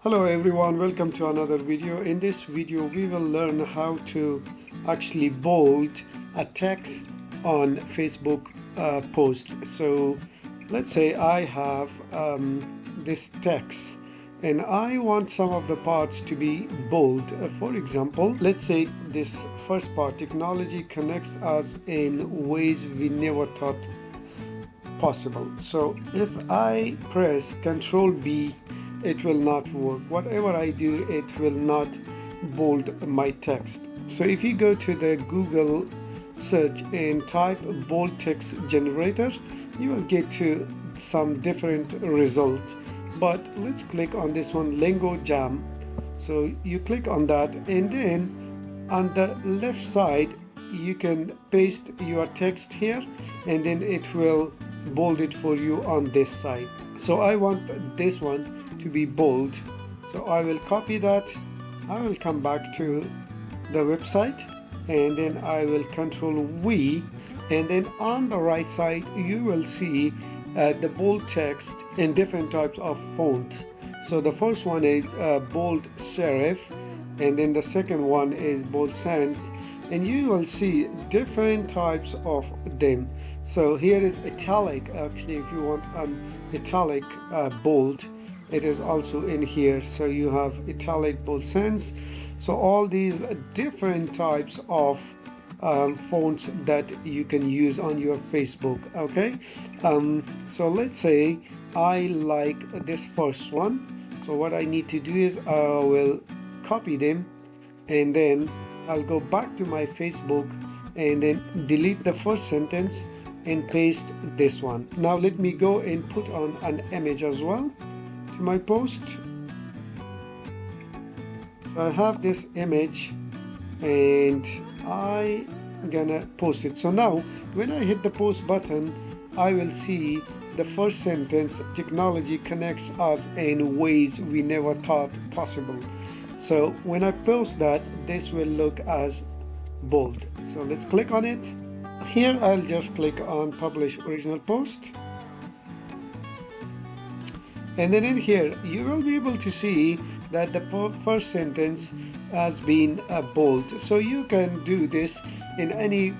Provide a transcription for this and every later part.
Hello everyone, welcome to another video. In this video we will learn how to actually bold a text on Facebook post. So let's say I have this text and I want some of the parts to be bold. For example, let's say this first part: technology connects us in ways we never thought possible. So if I press Ctrl B, it will not work. Whatever I do, it will not bold my text. So if you go to the Google search and type bold text generator, you will get to some different results. But let's click on this one, Lingo Jam. So you click on that, and then on the left side you can paste your text here, and then it will bold it for you on this side. So I want this one to be bold, so I will copy that. I will come back to the website, and then I will Control V, and then on the right side you will see the bold text in different types of fonts. So the first one is bold serif, and then the second one is bold sans, and you will see different types of them. So here is italic. Actually, if you want an italic bold, it is also in here. So you have italic, bold, sans. So all these different types of fonts that you can use on your Facebook. Okay, so let's say I like this first one. So what I need to do is I will copy them, and then I'll go back to my Facebook and then delete the first sentence and paste this one. Now let me go and put on an image as well to my post. So I have this image and I'm gonna post it. So now when I hit the post button, I will see the first sentence: technology connects us in ways we never thought possible. So when I post that, this will look as bold. So let's click on it. Here I'll just click on publish original post, and then in here you will be able to see that the first sentence has been bold. So you can do this in any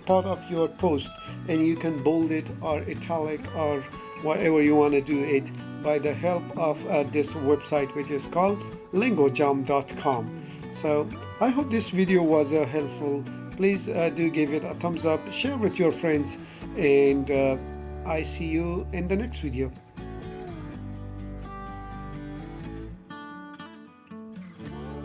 part of your post, and you can bold it or italic or whatever you want to do it by the help of this website, which is called lingojam.com. So I hope this video was helpful. Please do give it a thumbs up, share with your friends, and I see you in the next video.